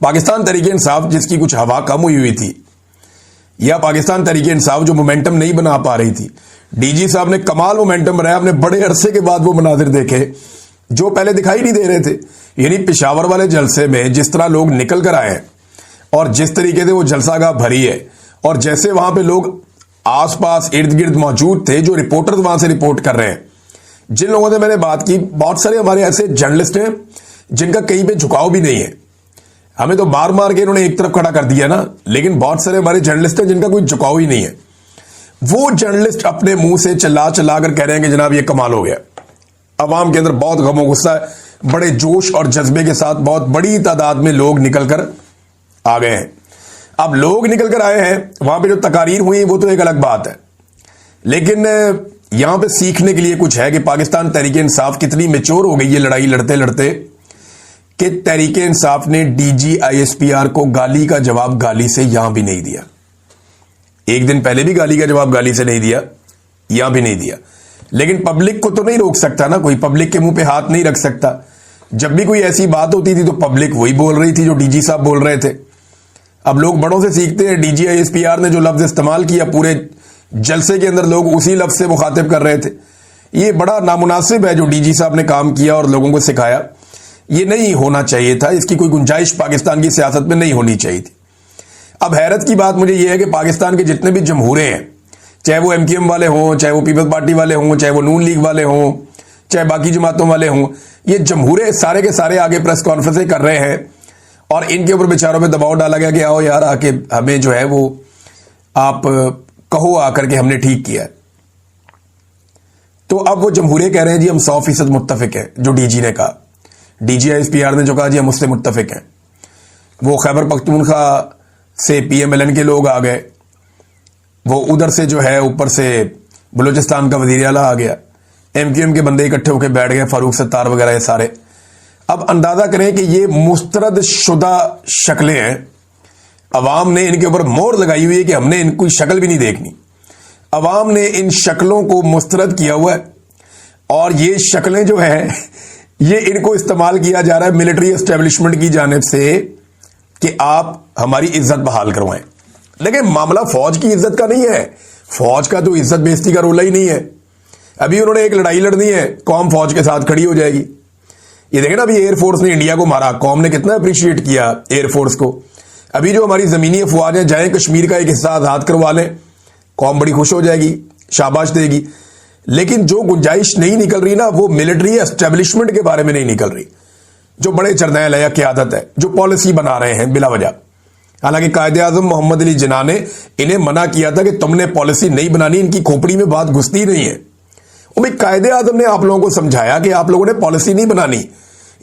पाकिस्तान तहरीक इंसाफ जिसकी कुछ हवा कम हुई थी, या पाकिस्तान तहरीक इंसाफ जो मोमेंटम नहीं बना पा रही थी, डीजी साहब ने कमाल मोमेंटम बनाया। हमने बड़े अरसे के बाद वो मनाजिर देखे जो पहले दिखाई नहीं दे रहे थे। यानी पेशावर वाले जलसे में जिस तरह लोग निकल कर आए हैं और जिस तरीके से वो जलसागाह भरी है, और जैसे वहां पे लोग आसपास इर्द गिर्द मौजूद थे, जो रिपोर्टर्स वहां से रिपोर्ट कर रहे हैं, जिन लोगों से मैंने बात की, बहुत सारे हमारे ऐसे जर्नलिस्ट हैं जिनका कहीं पे झुकाव भी नहीं है। हमें तो मार मार के इन्होंने एक तरफ खड़ा कर दिया ना, लेकिन बहुत सारे हमारे जर्नलिस्ट हैं जिनका कोई झुकाव ही नहीं है। वो जर्नलिस्ट अपने मुंह से चिल्ला चिल्ला कर कह रहे हैं कि जनाब ये कमाल हो गया। अवाम के अंदर बहुत गम गुस्सा है, बड़े जोश और जज्बे के साथ बहुत बड़ी तादाद में लोग निकल कर आ गए हैं। अब लोग निकल कर आए हैं, वहां पे जो तकारीर हुई वो तो एक अलग बात है, लेकिन यहां पे सीखने के लिए कुछ है कि पाकिस्तान तहरीक इंसाफ कितनी मैच्योर हो गई है लड़ाई लड़ते लड़ते, कि तहरीक इंसाफ ने डीजी आईएसपीआर को गाली का जवाब गाली से यहां भी नहीं दिया। एक दिन पहले भी गाली का जवाब गाली से नहीं दिया, यहां भी नहीं दिया। लेकिन पब्लिक को तो नहीं रोक सकता ना कोई, पब्लिक के मुंह पे हाथ नहीं रख सकता। जब भी कोई ऐसी बात होती थी तो पब्लिक वही बोल रही थी जो डीजी साहब बोल रहे थे। अब लोग बड़ों से सीखते हैं। डीजी आईएसपीआर ने जो लफ्ज इस्तेमाल किया, पूरे जलसे के अंदर लोग उसी लफ्ज से मुखातिब कर रहे थे। ये बड़ा नामुनासिब है जो डीजी साहब ने काम किया और लोगों को सिखाया। ये नहीं होना चाहिए था, इसकी कोई गुंजाइश पाकिस्तान की सियासत में नहीं होनी चाहिए थी। अब हैरत की बात मुझे यह है कि पाकिस्तान के जितने भी जमहूरे हैं, चाहे वो एमक्यूएम वाले हों, चाहे वो पीपल्स पार्टी वाले हों, चाहे वो नून लीग वाले हों, चाहे बाकी जमातों वाले हों, ये जमहूरे सारे के सारे आगे प्रेस कॉन्फ्रेंसें कर रहे हैं और इनके ऊपर बेचारों पे दबाव डाला गया कि आओ यार आके हमें जो है वो आप कहो आकर के हमने ठीक किया। तो अब वो जमहूरे कह रहे हैं जी हम 100% मुत्तफिक हैं, जो डीजी ने कहा, डीजी आईएसपीआर ने जो कहा जी हम उससे मुत्तफिक हैं। वो खैबर पख्तूनख्वा से पीएमएलएन के लोग आ गए, वो उधर से जो है ऊपर से बलूचिस्तान का वजीर आला आ गया, एमक्यूएम के बंदे इकट्ठे होकर बैठ गए, फारूक सत्तार वगैरह ये सारे। अब अंदाजा करें कि ये मुस्तरद शुदा शक्लें हैं। अवाम ने इनके ऊपर मोहर लगाई हुई है कि हमने इनकी शक्ल भी नहीं देखनी। अवाम ने इन शक्लों को मुस्तरद किया हुआ है और ये शक्लें जो है ये इनको इस्तेमाल किया जा रहा है मिलिट्री एस्टेब्लिशमेंट की जानिब से कि आप हमारी इज्जत बहाल करवाएं। लेकिन मामला फौज की इज्जत का नहीं है, फौज का तो इज्जत बेइज्जती का रोला ही नहीं है। अभी उन्होंने एक लड़ाई लड़नी है, कौम फौज के साथ खड़ी हो जाएगी। ये देखें ना, अभी एयरफोर्स ने इंडिया को मारा, कौम ने कितना अप्रिशिएट किया एयरफोर्स को। अभी जो हमारी जमीनी अफवाज जाए कश्मीर का एक हिस्सा आजाद करवा लें, कौम बड़ी खुश हो जाएगी, शाबाश देगी। लेकिन जो गुंजाइश नहीं निकल रही ना, वो मिलिट्री एस्टेब्लिशमेंट के बारे में नहीं निकल रही, जो बड़े जर्नैल है या क्यादत है, जो पॉलिसी बना रहे हैं बिला वजह। हालांकि कायदे आजम मोहम्मद अली जिन्ना ने इन्हें मना किया था कि तुमने पॉलिसी नहीं बनानी, इनकी खोपड़ी में बात घुसती नहीं है। कायदे आजम ने आप लोगों को समझाया कि आप लोगों ने पॉलिसी नहीं बनानी,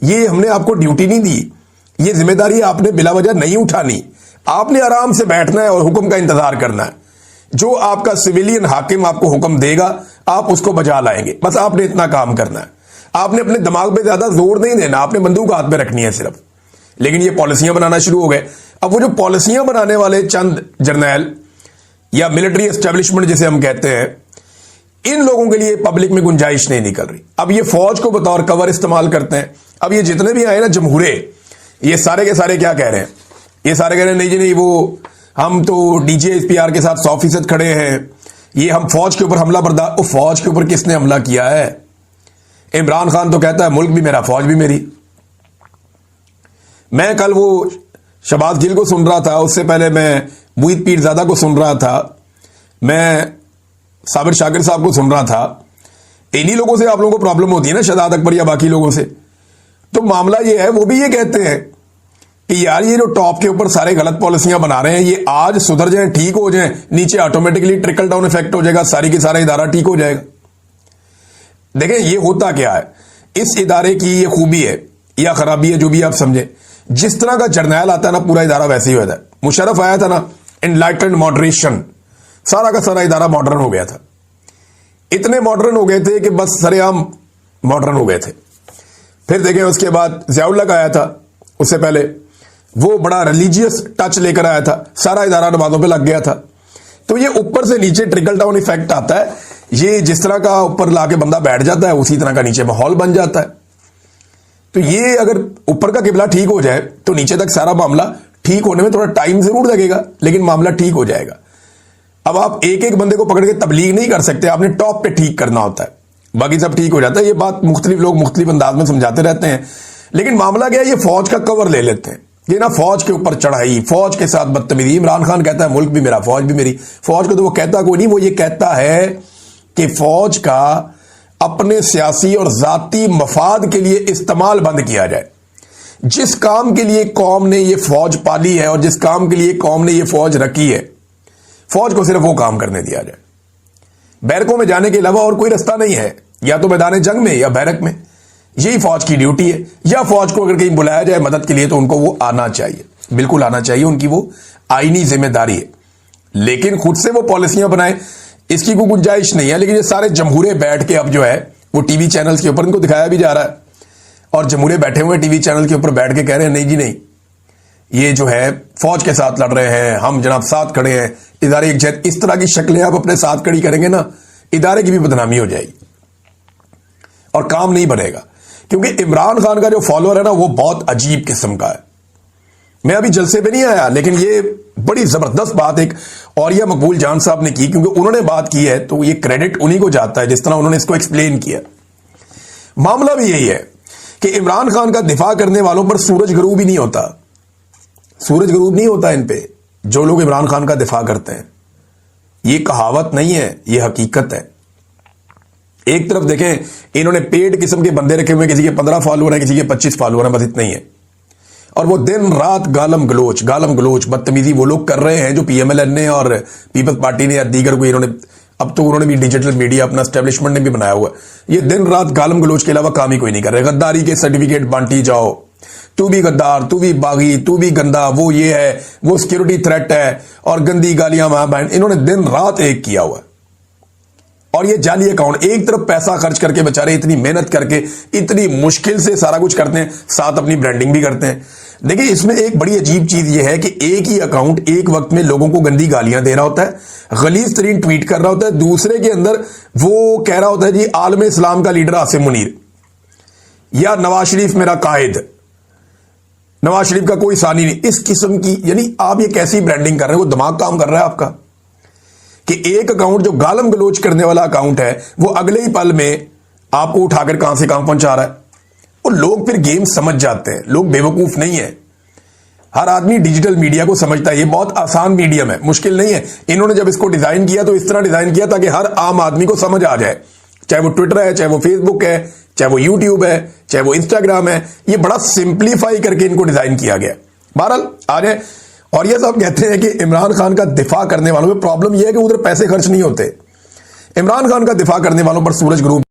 ये हमने आपको ड्यूटी नहीं दी, ये जिम्मेदारी आपने बिला वजह नहीं उठानी। आपने आराम से बैठना है और हुक्म का इंतजार करना है। जो आपका सिविलियन हाकिम आपको हुक्म देगा आप उसको बजा लाएंगे, बस आपने इतना काम करना है। आपने अपने दिमाग पे ज्यादा जोर नहीं देना, आपने बंदूक हाथ में रखनी है सिर्फ। लेकिन ये पॉलिसियां बनाना शुरू हो गए। अब वो जो पॉलिसियां बनाने वाले चंद जर्नैल या मिलिट्री एस्टेब्लिशमेंट जिसे हम कहते हैं, इन लोगों के लिए पब्लिक में गुंजाइश नहीं निकल रही। अब ये फौज को बतौर कवर इस्तेमाल करते हैं। अब ये जितने भी आए ना जमहूरे, ये सारे के सारे क्या कह रहे हैं, ये सारे कह रहे हैं नहीं जी नहीं, वो हम तो डीजी आईएसपीआर के साथ 100% खड़े हैं, ये हम फौज के ऊपर हमला बर्दाश्त। फौज के ऊपर किसने हमला किया है? इमरान खान तो कहता है मुल्क भी मेरा फौज भी मेरी। मैं कल वो शहबाज गिल को सुन रहा था, उससे पहले मैं मुईद पीरजादा को सुन रहा था, मैं साबिर शाकिर साहब को सुन रहा था। इन्हीं लोगों से आप लोगों को प्रॉब्लम होती है ना, शहजाद अकबर या बाकी लोगों से। तो मामला ये है, वो भी ये कहते हैं कि यार ये जो टॉप के ऊपर सारे गलत पॉलिसियां बना रहे हैं, ये आज सुधर जाएं, ठीक हो जाएं, नीचे ऑटोमेटिकली ट्रिकल डाउन इफेक्ट हो जाएगा, सारी की सारा इदारा ठीक हो जाएगा। देखें ये होता क्या है, इस इदारे की ये खूबी है या खराबी है, जो भी आप समझे। जिस तरह का जर्नैल आता है ना, पूरा इदारा वैसे ही होता है। मुशर्रफ आया था ना, एनलाइटेंड मॉडरेशन, सारा का सारा इदारा मॉडर्न हो गया था। इतने मॉडर्न हो गए थे कि बस सरेआम मॉडर्न हो गए थे। फिर देखें उसके बाद ज़ियाउल हक आया था, उससे पहले वो बड़ा रिलीजियस टच लेकर आया था, सारा इदारा नमाजों पे लग गया था। तो ये ऊपर से नीचे ट्रिकल डाउन इफेक्ट आता है। ये जिस तरह का ऊपर लाके बंदा बैठ जाता है, उसी तरह का नीचे माहौल बन जाता है। तो ये अगर ऊपर का किबला ठीक हो जाए तो नीचे तक सारा मामला ठीक होने में थोड़ा टाइम जरूर लगेगा, लेकिन मामला ठीक हो जाएगा। अब आप एक एक बंदे को पकड़ के तबलीग नहीं कर सकते, आपने टॉप पे ठीक करना होता है, बाकी सब ठीक हो जाता है। ये बात मुख्तलिफ लोग मुख्तलिफ अंदाज में समझाते रहते हैं, लेकिन मामला क्या है, ये फौज का कवर ले लेते हैं। ये ना फौज के ऊपर चढ़ाई, फौज के साथ बदतमीजी। इमरान खान कहता है मुल्क भी मेरा, फौज भी मेरी। फौज को तो वो कहता कोई नहीं, वो ये कहता है कि फौज का अपने सियासी और जाती मफाद के लिए इस्तेमाल बंद किया जाए। जिस काम के लिए कौम ने ये फौज पाली है और जिस काम के लिए कौम ने ये फौज रखी है, फौज को सिर्फ वो काम करने दिया जाए। बैरकों में जाने के अलावा और कोई रास्ता नहीं है, या तो मैदान जंग में या बैरक में। यही फौज की ड्यूटी है। या फौज को अगर कहीं बुलाया जाए मदद के लिए तो उनको वो आना चाहिए, बिल्कुल आना चाहिए, उनकी वो आईनी जिम्मेदारी है। लेकिन खुद से वो पॉलिसियां बनाए, इसकी कोई गुंजाइश नहीं है। लेकिन ये सारे जमहूरे बैठ के अब जो है वो टीवी चैनल्स के ऊपर इनको दिखाया भी जा रहा है, और जमहूरे बैठे हुए टीवी चैनल के ऊपर बैठ के कह रहे हैं नहीं जी नहीं, ये जो है फौज के साथ लड़ रहे हैं, हम जनाब साथ खड़े हैं, इदारे एक जैत। इस तरह की शक्लें आप अपने साथ खड़ी करेंगे ना, इदारे की भी बदनामी हो जाएगी और काम नहीं बनेगा। क्योंकि इमरान खान का जो फॉलोअर है ना, वो बहुत अजीब किस्म का है। मैं अभी जलसे पे नहीं आया, लेकिन ये बड़ी जबरदस्त बात एक औरिया मकबूल जान साहब ने की, क्योंकि उन्होंने बात की है तो ये क्रेडिट उन्हीं को जाता है जिस तरह उन्होंने इसको एक्सप्लेन किया। मामला भी यही है कि इमरान खान का दिफा करने वालों पर सूरज गरूब ही नहीं होता, सूरज गरूब नहीं होता इन पे, जो लोग इमरान खान का दिफा करते हैं। ये कहावत नहीं है, ये हकीकत है। एक तरफ देखें, इन्होंने पेड किस्म के बंदे रखे हुए, किसी के 15 फॉलोअर हैं, किसी के 25 फॉलोअर हैं, बस इतना ही है। और वो दिन रात गालम गलोच बदतमीजी वो लोग कर रहे हैं जो पीएमएलएन ने और पीपल्स पार्टी ने या दीगर को इन्होंने, अब तो उन्होंने भी डिजिटल मीडिया अपना एस्टेब्लिशमेंट ने भी बनाया हुआ। ये दिन रात गालम गलोच के अलावा काम ही कोई नहीं कर रहे। गद्दारी के सर्टिफिकेट बांटी जाओ, तू भी गद्दार, तू भी बागी, तू भी गंदा, वो ये है, वो सिक्योरिटी थ्रेट है, और गंदी गालियां वहां बहन। इन्होंने दिन रात एक किया हुआ। और ये जाली अकाउंट, एक तरफ पैसा खर्च करके बेचारे इतनी मेहनत करके इतनी मुश्किल से सारा कुछ करते हैं, साथ अपनी ब्रांडिंग भी करते हैं। देखिए इसमें एक बड़ी अजीब चीज ये है कि एक ही अकाउंट एक वक्त में लोगों को गंदी गालियां दे रहा होता है, गलीज तरीन ट्वीट कर रहा होता है, दूसरे के अंदर वो कह रहा होता है जी आलम इस्लाम का लीडर आसिम मुनीर, या नवाज शरीफ मेरा काहिद, नवाज शरीफ का कोई सानी नहीं। इस किस्म की, यानी आप ये कैसी ब्रांडिंग कर रहे हो? वो दिमाग काम कर रहा है आपका कि एक अकाउंट जो गालम गलोच करने वाला अकाउंट है, वो अगले ही पल में आपको उठाकर कहां से कहां पहुंचा रहा है। और लोग फिर गेम समझ जाते हैं, लोग बेवकूफ नहीं है। हर आदमी डिजिटल मीडिया को समझता है, ये बहुत आसान मीडियम है, मुश्किल नहीं है। इन्होंने जब इसको डिजाइन किया तो इस तरह डिजाइन किया ताकि हर आम आदमी को समझ आ जाए, चाहे वो ट्विटर है, चाहे वो फेसबुक है, चाहे वो यूट्यूब है, चाहे वो इंस्टाग्राम है। ये बड़ा सिंप्लीफाई करके इनको डिजाइन किया गया। बहरहाल आ जाए, और ये सब कहते हैं कि इमरान खान का दिफा करने वालों में प्रॉब्लम यह है कि उधर पैसे खर्च नहीं होते। इमरान खान का दिफा करने वालों पर सूरज ग्रुप